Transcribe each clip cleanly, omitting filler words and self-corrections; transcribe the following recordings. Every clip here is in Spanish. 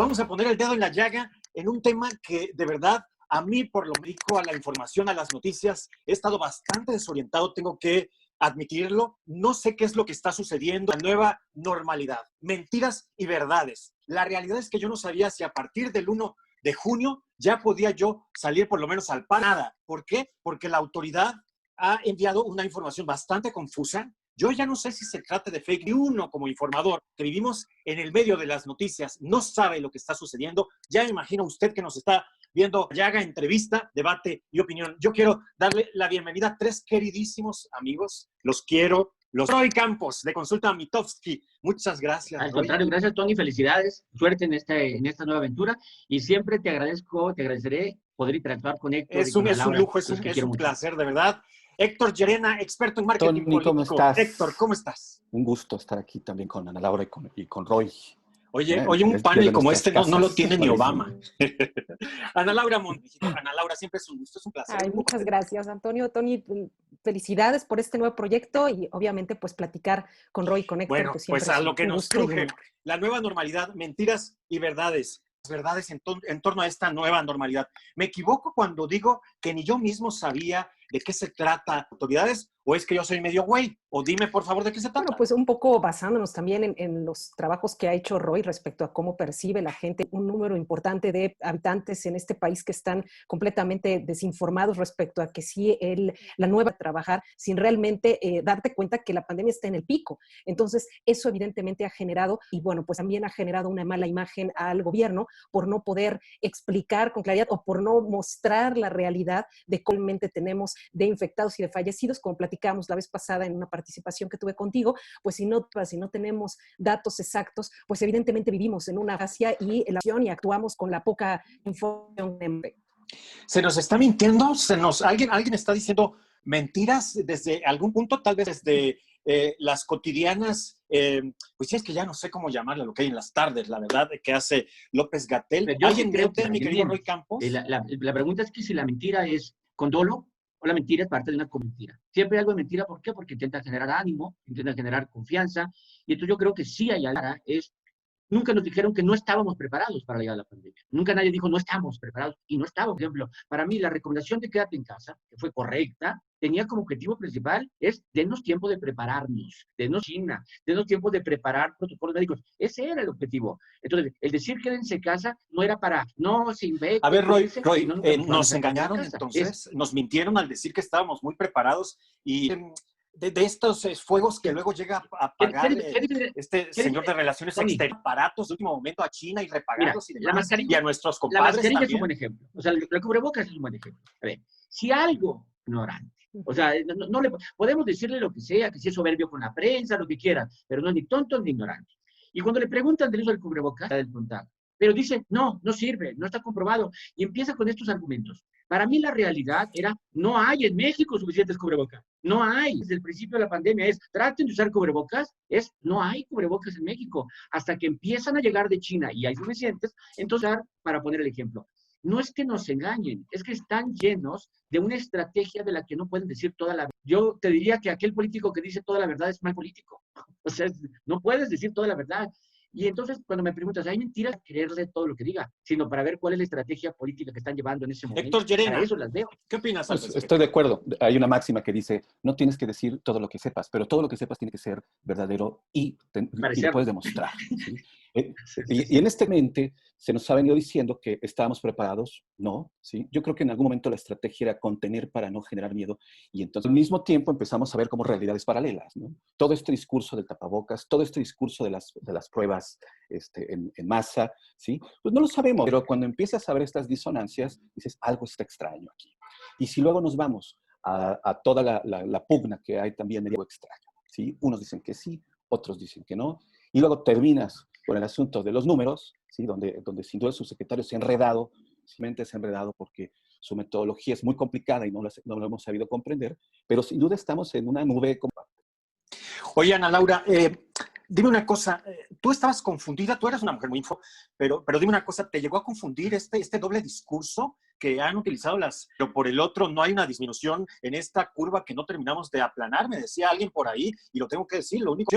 vamos a poner el dedo en la llaga en un tema que de verdad a mí, por lo médico, a la información, a las noticias, he estado bastante desorientado, tengo que admitirlo. No sé qué es lo que está sucediendo, la nueva normalidad, mentiras y verdades. La realidad es que yo no sabía si a partir del 1 de junio ya podía yo salir por lo menos al pan. Nada. ¿Por qué? Porque la autoridad ha enviado una información bastante confusa. Yo ya no sé si se trata de fake news. Uno como informador que vivimos en el medio de las noticias no sabe lo que está sucediendo. Ya me imagino usted que nos está viendo Llaga, entrevista, debate y opinión. Yo quiero darle la bienvenida a tres queridísimos amigos. Los quiero. Roy Campos, de Consulta Mitofsky. Muchas gracias, Al Roy. contrario, gracias, Tony. Felicidades. Suerte en esta nueva aventura. Y siempre te agradeceré poder interactuar con Héctor y con Es un Laura, lujo, es un mucho. placer, de verdad. Héctor Llerena, experto en marketing Tony, ¿cómo político. estás? Héctor, ¿cómo estás? Un gusto estar aquí también con Ana Laura y con Roy. Oye, un panel como este no lo tiene ni Obama. Ana Laura Montijo. Ana Laura, siempre es un gusto, es un placer. Ay, muchas gracias, Antonio. Tony, felicidades por este nuevo proyecto y obviamente pues platicar con Roy y con Héctor. Bueno, pues a lo que nos truje, la nueva normalidad, mentiras y verdades. Verdades en torno a esta nueva normalidad. Me equivoco cuando digo que ni yo mismo sabía de qué se trata, autoridades, o es que yo soy medio güey, o dime por favor de qué se trata. Bueno, pues un poco basándonos también en los trabajos que ha hecho Roy respecto a cómo percibe la gente, un número importante de habitantes en este país que están completamente desinformados respecto a que sí la nueva trabajar sin realmente darte cuenta que la pandemia está en el pico. Entonces, eso evidentemente ha generado, y bueno, pues también ha generado una mala imagen al gobierno por no poder explicar con claridad o por no mostrar la realidad de cómo realmente tenemos de infectados y de fallecidos, como platicamos la vez pasada en una participación que tuve contigo. Pues si no tenemos datos exactos, pues evidentemente vivimos en una falacia y actuamos con la poca información. ¿Se nos está mintiendo? ¿Alguien está diciendo mentiras desde algún punto? Tal vez desde las cotidianas, pues sí, es que ya no sé cómo llamarle lo que hay en las tardes, la verdad, que hace López-Gatell. ¿Alguien cree mi querido Roy Campos? La pregunta es que si la mentira es con dolo o la mentira es parte de una mentira. Siempre hay algo de mentira, ¿por qué? Porque intenta generar ánimo, intenta generar confianza, y entonces yo creo que sí hay algo, nunca nos dijeron que no estábamos preparados para la llegada de la pandemia. Nunca nadie dijo no estamos preparados, y no estábamos. Por ejemplo, para mí la recomendación de quédate en casa, que fue correcta, tenía como objetivo principal es denos tiempo de prepararnos, denos China, denos tiempo de preparar protocolos médicos. Ese era el objetivo. Entonces, el decir quédense en casa no era para, no se infecten. A ver, Roy, nos engañaron entonces, nos mintieron al decir que estábamos muy preparados y de estos fuegos que luego llega a apagar este señor de Relaciones Exteriores, aparatos de último momento a China y repagarlos. Mira, y demás, y a nuestros compadres. La mascarilla también es un buen ejemplo. O sea, el cubrebocas es un buen ejemplo. A ver, si algo ignorante, o sea, no le podemos decirle lo que sea, que si es soberbio con la prensa, lo que quiera, pero no es ni tonto ni ignorante. Y cuando le preguntan del uso del cubrebocas, del contacto, pero dicen, no sirve, no está comprobado, y empieza con estos argumentos. Para mí la realidad era, no hay en México suficientes cubrebocas, no hay. Desde el principio de la pandemia traten de usar cubrebocas, no hay cubrebocas en México. Hasta que empiezan a llegar de China y hay suficientes, entonces, para poner el ejemplo, no es que nos engañen, es que están llenos de una estrategia de la que no pueden decir toda la verdad. Yo te diría que aquel político que dice toda la verdad es mal político. O sea, no puedes decir toda la verdad. Y entonces, cuando me preguntas, ¿hay mentiras? Creerle todo lo que diga, sino para ver cuál es la estrategia política que están llevando en ese momento. Héctor Llerena, para eso las veo. ¿Qué opinas? Pues, estoy de acuerdo. Hay una máxima que dice, no tienes que decir todo lo que sepas, pero todo lo que sepas tiene que ser verdadero y lo puedes demostrar. ¿Sí? Y en este mente se nos ha venido diciendo que estábamos preparados, ¿no? ¿Sí? Yo creo que en algún momento la estrategia era contener para no generar miedo, y entonces al mismo tiempo empezamos a ver como realidades paralelas, ¿no? Todo este discurso del tapabocas, todo este discurso de las pruebas en masa, ¿sí? Pues no lo sabemos, pero cuando empiezas a ver estas disonancias, dices, algo está extraño aquí. Y si luego nos vamos a toda la pugna que hay también de algo extraño, ¿sí? Unos dicen que sí, otros dicen que no, y luego terminas con el asunto de los números, ¿sí? donde sin duda el subsecretario se ha enredado, simplemente se ha enredado porque su metodología es muy complicada y no lo hemos sabido comprender, pero sin duda estamos en una nube. Oye, Ana Laura, dime una cosa, tú estabas confundida, tú eres una mujer muy info, pero dime una cosa, ¿te llegó a confundir este doble discurso que han utilizado pero por el otro no hay una disminución en esta curva que no terminamos de aplanar? Me decía alguien por ahí, y lo tengo que decir, lo único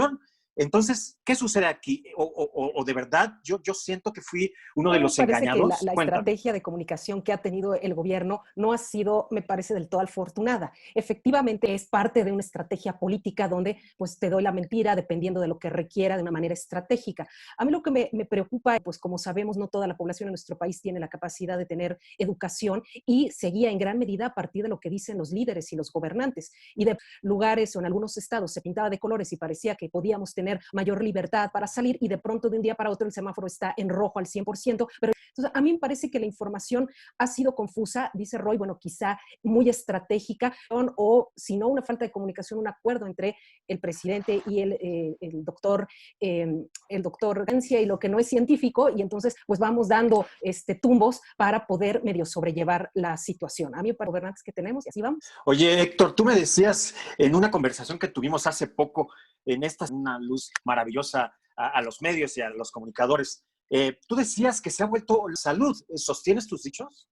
Entonces, ¿qué sucede aquí? O de verdad, yo siento que fui uno de los parece engañados. que la estrategia de comunicación que ha tenido el gobierno no ha sido, me parece, del todo afortunada. Efectivamente, es parte de una estrategia política donde pues te doy la mentira dependiendo de lo que requiera de una manera estratégica. A mí lo que me preocupa, pues como sabemos, no toda la población en nuestro país tiene la capacidad de tener educación y se guía en gran medida a partir de lo que dicen los líderes y los gobernantes. Y de lugares o en algunos estados se pintaba de colores y parecía que podíamos tener mayor libertad para salir y de pronto de un día para otro el semáforo está en rojo al 100%, pero entonces, a mí me parece que la información ha sido confusa, dice Roy, bueno, quizá muy estratégica, o si no, una falta de comunicación, un acuerdo entre el presidente y el doctor Gancia y lo que no es científico, y entonces pues vamos dando tumbos para poder medio sobrellevar la situación. A mí, para gobernantes que tenemos, y así vamos. Oye, Héctor, tú me decías en una conversación que tuvimos hace poco, en esta una luz maravillosa a los medios y a los comunicadores, tú decías que se ha vuelto salud. ¿Sostienes tus dichos?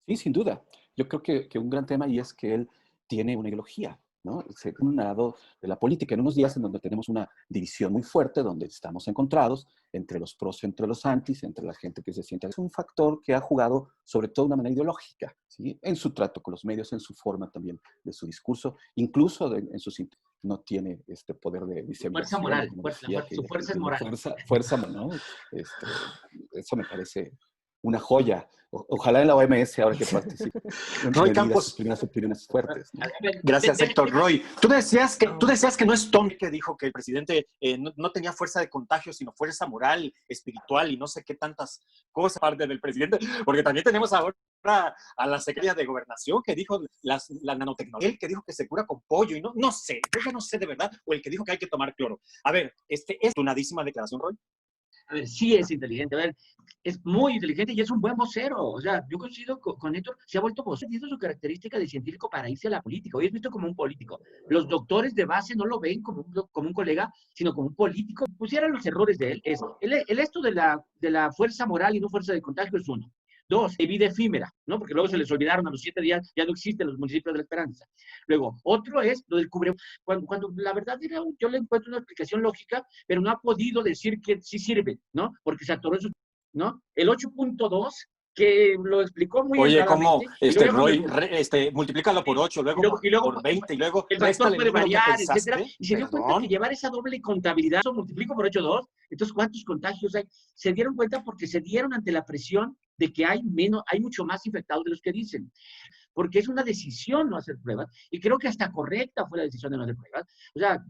Sí, sin duda. Yo creo que un gran tema y es que él tiene una ideología, ¿no? Un lado de la política, en unos días en donde tenemos una división muy fuerte, donde estamos encontrados entre los pros y entre los antis, entre la gente que se siente. Es un factor que ha jugado sobre todo de una manera ideológica, ¿sí? En su trato con los medios, en su forma también de su discurso, incluso en sus no tiene este poder de diseminación. Fuerza moral, su fuerza es moral. Fuerza, ¿no? Eso me parece una joya. Ojalá en la OMS ahora que participe. Roy Campos. Sus opiniones fuertes, ¿no? Gracias, Héctor. Roy, tú decías que no es Tom que dijo que el presidente no tenía fuerza de contagio, sino fuerza moral, espiritual y no sé qué tantas cosas parte del presidente, porque también tenemos ahora a la secretaria de Gobernación que dijo la nanotecnología, el que dijo que se cura con pollo y no sé, yo ya no sé de verdad, o el que dijo que hay que tomar cloro. A ver, ¿es tunadísima declaración, Roy? A ver, sí es inteligente, a ver, es muy inteligente y es un buen vocero. O sea, yo coincido con Héctor, se ha vuelto vocero y eso es su característica de científico para irse a la política. Hoy es visto como un político. Los doctores de base no lo ven como un colega, sino como un político. Pusieran los errores de él. El esto de la fuerza moral y no fuerza de contagio es uno. Dos, de vida efímera, ¿no? Porque luego se les olvidaron a los 7 días, ya no existen los municipios de la esperanza. Luego, otro es lo del cubrebocas. Cuando la verdad yo le encuentro una explicación lógica, pero no ha podido decir que sí sirve, ¿no? Porque se atoró en su, ¿no? El 8.2, que lo explicó muy Oye, ¿cómo? Roy, multiplícalo por 8, luego por 20, y luego el factor puede variar, etcétera. Y se dio Perdón. cuenta que llevar esa doble contabilidad, eso multiplico por 8.2, entonces ¿cuántos contagios hay? Se dieron cuenta porque se dieron ante la presión de que hay mucho más infectados de los que dicen. Porque es una decisión no hacer pruebas, y creo que hasta correcta fue la decisión de no hacer pruebas. O sea,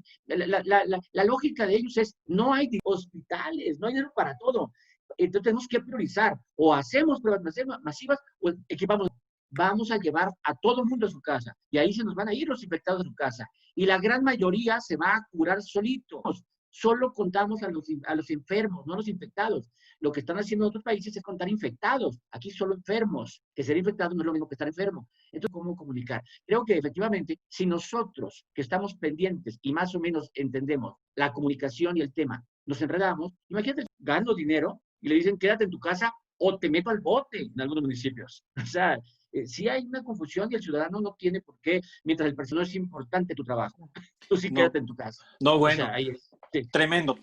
la lógica de ellos es, no hay hospitales, no hay dinero para todo. Entonces tenemos que priorizar, o hacemos pruebas masivas, o equipamos. Vamos a llevar a todo el mundo a su casa, y ahí se nos van a ir los infectados a su casa. Y la gran mayoría se va a curar solitos. Solo contamos a los enfermos, no a los infectados. Lo que están haciendo en otros países es contar infectados. Aquí solo enfermos. Que ser infectado no es lo mismo que estar enfermo. Entonces, ¿cómo comunicar? Creo que efectivamente, si nosotros que estamos pendientes y más o menos entendemos la comunicación y el tema, nos enredamos, imagínate, gano dinero y le dicen, quédate en tu casa o te meto al bote en algunos municipios. O sea, sí hay una confusión y el ciudadano no tiene por qué, mientras el personal es importante tu trabajo. Tú sí quédate en tu casa. No, bueno. O sea, ahí es. Sí. Tremendo.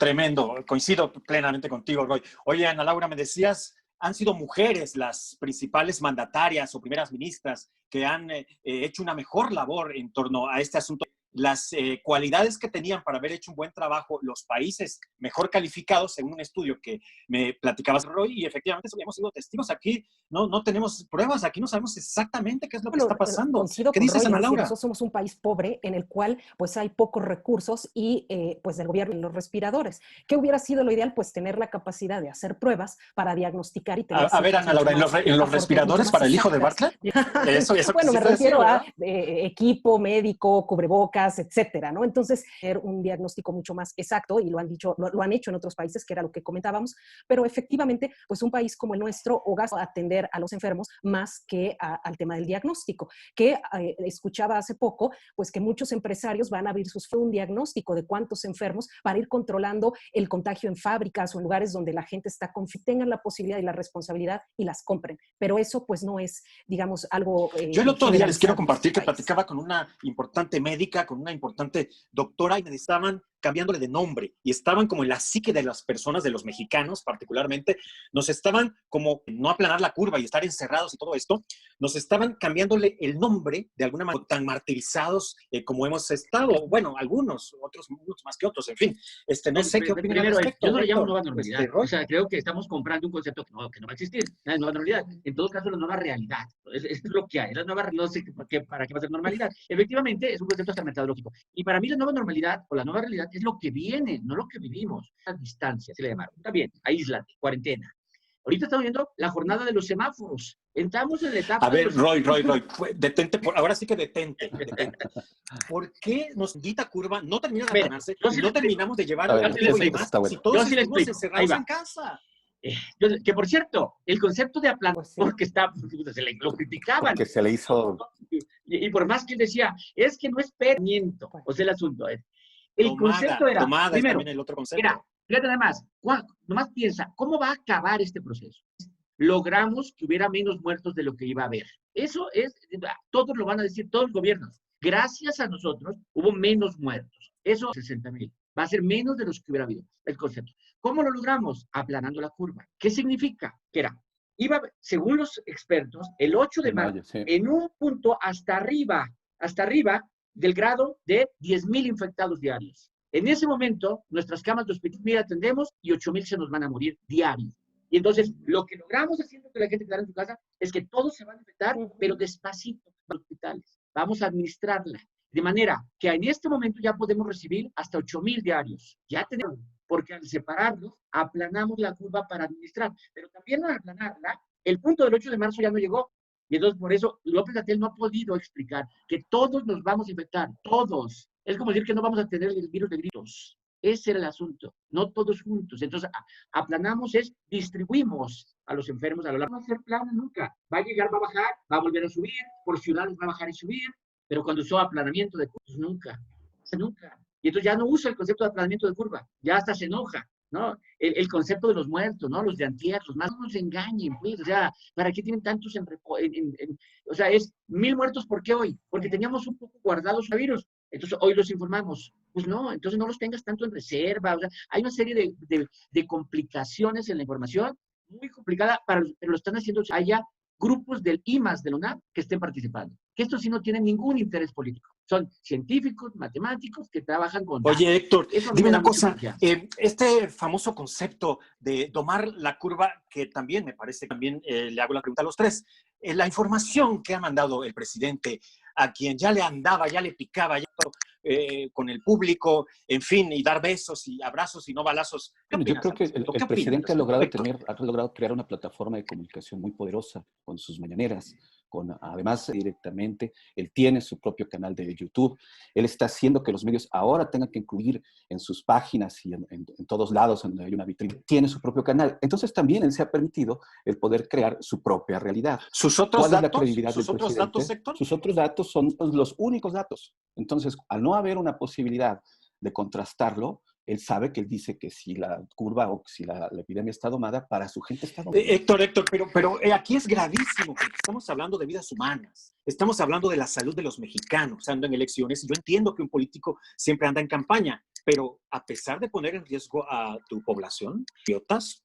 Coincido plenamente contigo, Roy. Oye, Ana Laura, me decías, han sido mujeres las principales mandatarias o primeras ministras que han hecho una mejor labor en torno a este asunto. Las cualidades que tenían para haber hecho un buen trabajo los países mejor calificados, según un estudio que me platicabas, Roy, y efectivamente hemos sido testigos aquí, no tenemos pruebas, aquí no sabemos exactamente qué es lo que está pasando. ¿Qué dices, Ana Laura? Nosotros somos un país pobre en el cual pues hay pocos recursos y pues del gobierno en los respiradores. ¿Qué hubiera sido lo ideal? Pues tener la capacidad de hacer pruebas para diagnosticar y tener... A ver, Ana Laura, ¿en los respiradores para el hijo de Bartlett? Eso bueno, me refiero a equipo médico, cubrebocas, etcétera, ¿no? Entonces, un diagnóstico mucho más exacto, y lo han hecho en otros países, que era lo que comentábamos, pero efectivamente, pues un país como el nuestro gasta atender a los enfermos más que al tema del diagnóstico, que escuchaba hace poco, pues que muchos empresarios van a abrir un diagnóstico de cuántos enfermos para ir controlando el contagio en fábricas o en lugares donde la gente está tengan la posibilidad y la responsabilidad y las compren, pero eso pues no es, digamos, algo... Yo el otro día les quiero compartir que platicaba con una importante médica, con una importante doctora, y me estaban cambiándole de nombre y estaban como en la psique de las personas, de los mexicanos particularmente, nos estaban como no aplanar la curva y estar encerrados y todo esto, nos estaban cambiándole el nombre de alguna manera tan martirizados como hemos estado, bueno, algunos, otros muchos más que otros, en fin, no sé qué opinan al respecto. Yo no le llamo nueva normalidad, o sea, creo que estamos comprando un concepto que no va a existir, la nueva normalidad, en todo caso la nueva realidad, es lo que hay, la nueva, no sé para qué va a ser normalidad, efectivamente es un concepto hasta metodológico, y para mí la nueva normalidad o la nueva realidad es lo que viene, no lo que vivimos, a distancia, se le llamaron, está bien, aíslate, cuarentena. Ahorita estamos viendo la jornada de los semáforos. Entramos en la etapa... A ver, Roy, detente, ahora sí que detente. ¿Por qué nos invita curva, no termina de aplanarse y no terminamos de llevar el tiempo y demás si todos estamos encerrados en casa? Que por cierto, el concepto de aplanar, pues sí, porque lo criticaban. Porque se le hizo... Y por más que él decía, es que no es permiento, o sea, el asunto es... El concepto era, primero, también el otro concepto. Era, fíjate nada más, nomás piensa, ¿cómo va a acabar este proceso? Logramos que hubiera menos muertos de lo que iba a haber. Eso es, todos lo van a decir, todos los gobiernos. Gracias a nosotros hubo menos muertos. Eso, 60,000. Va a ser menos de los que hubiera habido, el concepto. ¿Cómo lo logramos? Aplanando la curva. ¿Qué significa? Que era, según los expertos, el 8 de mayo, sí, en un punto hasta arriba del grado de 10,000 infectados diarios. En ese momento, nuestras camas de hospital, mira, atendemos y 8,000 se nos van a morir diarios. Y entonces, lo que logramos haciendo que la gente quedara en su casa es que todos se van a infectar, pero despacito en los hospitales. Vamos a administrarla. De manera que en este momento ya podemos recibir hasta 8,000 diarios. Ya tenemos, porque al separarlos, aplanamos la curva para administrar. Pero también al aplanarla, el punto del 8 de marzo ya no llegó. Y entonces, por eso, López-Gatell no ha podido explicar que todos nos vamos a infectar, todos. Es como decir que no vamos a tener el virus de gritos. Ese era el asunto, no todos juntos. Entonces, aplanamos distribuimos a los enfermos a lo largo. No va a ser plano nunca. Va a llegar, va a bajar, va a volver a subir, por ciudades va a bajar y subir, pero cuando usó aplanamiento de curvas, nunca. Y entonces ya no usa el concepto de aplanamiento de curva, ya hasta se enoja, ¿no? El concepto de los muertos, ¿no? Los de antier, los más no nos engañen, pues, o sea, ¿para qué tienen tantos o sea, es 1,000 muertos, ¿por qué hoy? Porque teníamos un poco guardados los virus, entonces hoy los informamos. Pues no, entonces no los tengas tanto en reserva, o sea, hay una serie de complicaciones en la información, muy complicada, pero lo están haciendo, haya grupos del IMAS de la UNAM que estén participando. Que estos sí no tienen ningún interés político. Son científicos, matemáticos que trabajan con... Oye, Héctor, dime una cosa. Este famoso concepto de domar la curva, que también me parece, también le hago la pregunta a los tres. La información que ha mandado el presidente a quien ya le andaba, ya le picaba, ya con el público, en fin, y dar besos y abrazos y no balazos. Bueno, yo creo que el presidente ha logrado crear una plataforma de comunicación muy poderosa con sus mañaneras, además directamente, él tiene su propio canal de YouTube, él está haciendo que los medios ahora tengan que incluir en sus páginas y en todos lados donde hay una vitrina, tiene su propio canal. Entonces también él se ha permitido el poder crear su propia realidad. ¿Sus otros datos? ¿Cuál es la credibilidad del presidente? Héctor? Sus otros datos son los únicos datos. Entonces, al no haber una posibilidad de contrastarlo, él sabe que él dice que si la curva o si la epidemia está domada, para su gente está domada. Héctor, pero aquí es gravísimo, porque estamos hablando de vidas humanas, estamos hablando de la salud de los mexicanos, estando en elecciones, y yo entiendo que un político siempre anda en campaña, pero a pesar de poner en riesgo a tu población, idiotas.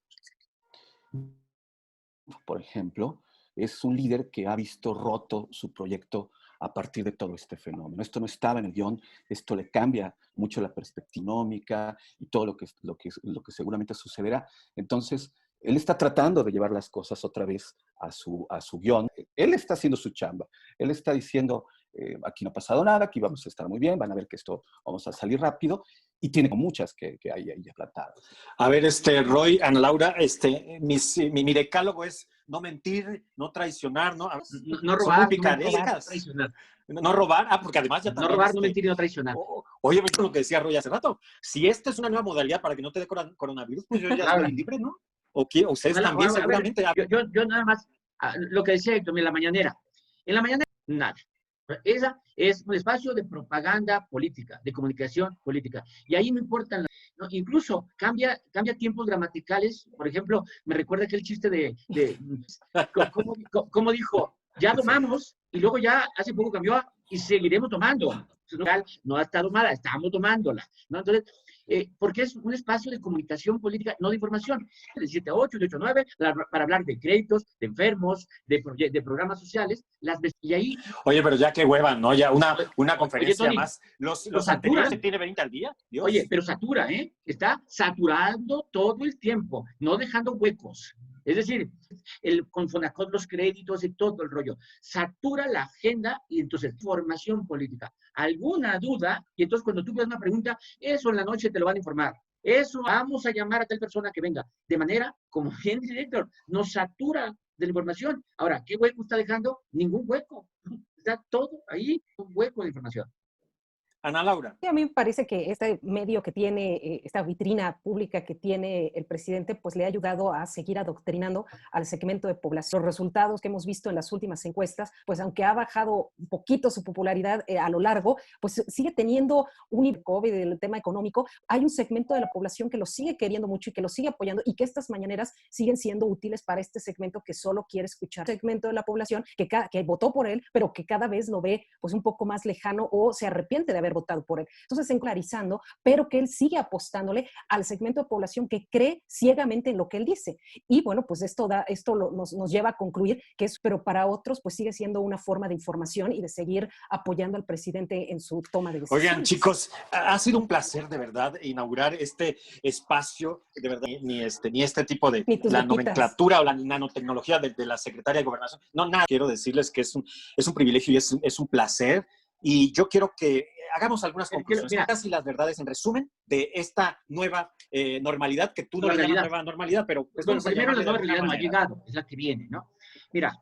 Por ejemplo, es un líder que ha visto roto su proyecto a partir de todo este fenómeno. Esto no estaba en el guión, esto le cambia mucho la perspectiva económica y todo lo que seguramente sucederá. Entonces, él está tratando de llevar las cosas otra vez a su guión. Él está haciendo su chamba. Él está diciendo, aquí no ha pasado nada, aquí vamos a estar muy bien, van a ver que esto vamos a salir rápido. Y tiene muchas que hay ahí plantadas. A ver, Roy, Ana Laura, mi decálogo es no mentir, no traicionar, no robar, no robar, porque además ya también... No robar, no mentir y no traicionar. Oye, lo que decía Roy hace rato, si esta es una nueva modalidad para que no te dé coronavirus, pues yo ya estoy libre, ¿no? O ustedes también seguramente... Yo nada más, lo que decía Héctor, en la mañanera, nada. Esa es un espacio de propaganda política, de comunicación política. Y ahí no importa, ¿no? Incluso cambia tiempos gramaticales. Por ejemplo, me recuerda aquel chiste ¿cómo dijo? ya tomamos y luego ya hace poco cambió y seguiremos tomando. No ha estado mala, estamos tomándola, ¿no? Entonces, porque es un espacio de comunicación política, no de información. De 7 a 8, de 8 a 9, para hablar de créditos, de enfermos, de programas sociales. Y ahí... Oye, pero ya qué hueva, ¿no? Ya una conferencia. Oye, Tony, más. Los anteriores tiene 20 al día. Dios. Oye, pero satura, ¿eh? Está saturando todo el tiempo, no dejando huecos. Es decir, con Fonacot los créditos y todo el rollo. Satura la agenda y entonces formación política. Alguna duda, y entonces cuando tú pidas una pregunta, eso en la noche te lo van a informar. Eso, vamos a llamar a tal persona que venga. De manera, como bien dice Héctor, nos satura de la información. Ahora, ¿qué hueco está dejando? Ningún hueco. Está todo ahí, un hueco de información. Ana Laura. Sí, a mí me parece que este medio que tiene, esta vitrina pública que tiene el presidente, pues le ha ayudado a seguir adoctrinando al segmento de población. Los resultados que hemos visto en las últimas encuestas, pues aunque ha bajado un poquito su popularidad a lo largo, pues sigue teniendo un COVID del tema económico. Hay un segmento de la población que lo sigue queriendo mucho y que lo sigue apoyando y que estas mañaneras siguen siendo útiles para este segmento que solo quiere escuchar. Segmento de la población que votó por él, pero que cada vez lo ve pues un poco más lejano o se arrepiente de haber votado por él. Entonces, enclarizando, pero que él sigue apostándole al segmento de población que cree ciegamente en lo que él dice. Y bueno, pues esto nos lleva a concluir que es, pero para otros, pues sigue siendo una forma de información y de seguir apoyando al presidente en su toma de decisiones. Oigan, chicos, ha sido un placer de verdad inaugurar este espacio, de verdad, ni este tipo de la nomenclatura o la nanotecnología de la Secretaría de Gobernación. No, nada, quiero decirles que es un privilegio y es un placer. Y yo quiero que hagamos algunas conclusiones y las verdades en resumen de esta nueva normalidad, que tú no le llamas nueva normalidad, pero... Pues bueno, primero la nueva realidad no ha llegado, es la que viene, ¿no? Mira,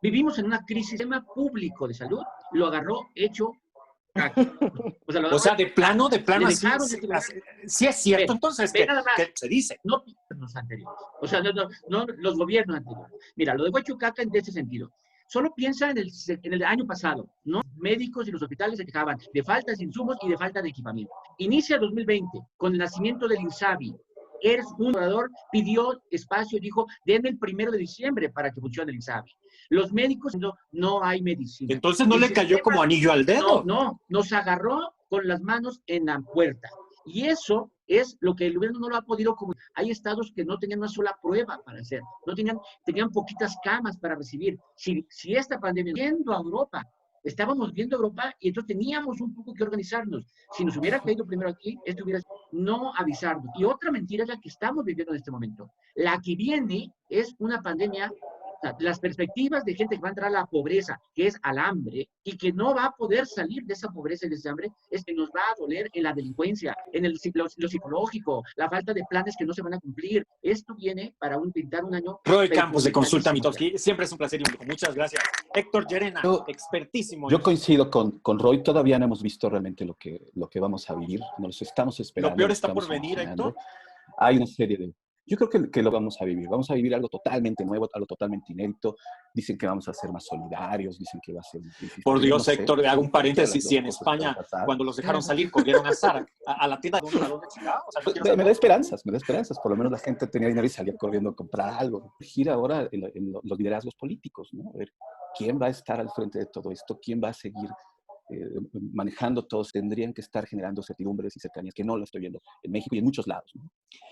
vivimos en una crisis. El sistema público de salud lo agarró hecho... O sea, de plano, sí es cierto, entonces, ¿qué se dice? No los anteriores, o sea, no los gobiernos anteriores. Mira, lo de Huachucaca en este sentido. Solo piensa en el año pasado, ¿no? Médicos y los hospitales se quejaban de falta de insumos y de falta de equipamiento. Inicia 2020 con el nacimiento del INSABI. Un orador pidió espacio y dijo, denme el 1 de diciembre para que funcione el INSABI. Los médicos, no hay medicina. Entonces no le cayó como anillo al dedo. No, nos agarró con las manos en la puerta. Y eso es lo que el gobierno no lo ha podido comunicar. Hay estados que no tenían una sola prueba para hacer, tenían poquitas camas para recibir. Si esta pandemia, viendo a Europa, estábamos viendo a Europa y entonces teníamos un poco que organizarnos. Si nos hubiera caído primero aquí, esto hubiera sido no avisarnos. Y otra mentira es la que estamos viviendo en este momento. La que viene es una pandemia. O sea, las perspectivas de gente que va a entrar a la pobreza, que es al hambre, y que no va a poder salir de esa pobreza y de ese hambre, es que nos va a doler en la delincuencia, en lo psicológico, la falta de planes que no se van a cumplir. Esto viene para pintar un año... Roy Campos de Consulta Mitofsky, siempre es un placer y un lujo. Muchas gracias. Héctor Llerena, expertísimo. Yo coincido con Roy, todavía no hemos visto realmente lo que vamos a vivir, nos estamos esperando. Lo peor está por venir, Héctor. Hay una serie de... Yo creo que lo vamos a vivir algo totalmente nuevo, algo totalmente inédito. Dicen que vamos a ser más solidarios, dicen que va a ser difícil. Por Dios, no Héctor, hago un paréntesis. Si en España, cuando los dejaron salir, corrieron a Zara, a la tienda de Chicago. O sea, me da esperanzas. Por lo menos la gente tenía dinero y salía corriendo a comprar algo. Gira ahora en los liderazgos políticos, ¿no? A ver, ¿quién va a estar al frente de todo esto? ¿Quién va a seguir manejando todos? Tendrían que estar generando certidumbres y cercanías, que no lo estoy viendo en México y en muchos lados, ¿no?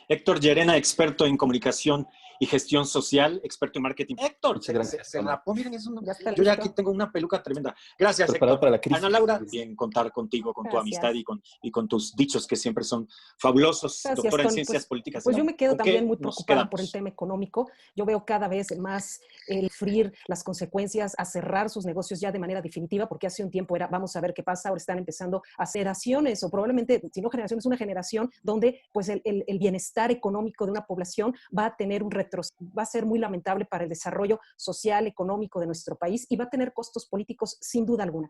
Héctor Llerena, experto en comunicación y gestión social, experto en marketing. Héctor, muchas gracias. Se rapó, miren, yo ya aquí tengo una peluca tremenda. Gracias, Héctor. Para la crisis. Ana Laura, bien contar contigo, con tu amistad y con tus dichos que siempre son fabulosos. Gracias, doctora en Tony. Ciencias Políticas. Pues yo me quedo también muy preocupada quedamos por el tema económico. Yo veo cada vez más el sufrir las consecuencias, a cerrar sus negocios ya de manera definitiva, porque hace un tiempo era, vamos a ver qué pasa, ahora están empezando a hacer generaciones, o probablemente, si no generaciones, una generación donde pues el bienestar económico de una población va a tener va a ser muy lamentable para el desarrollo social, económico de nuestro país y va a tener costos políticos sin duda alguna.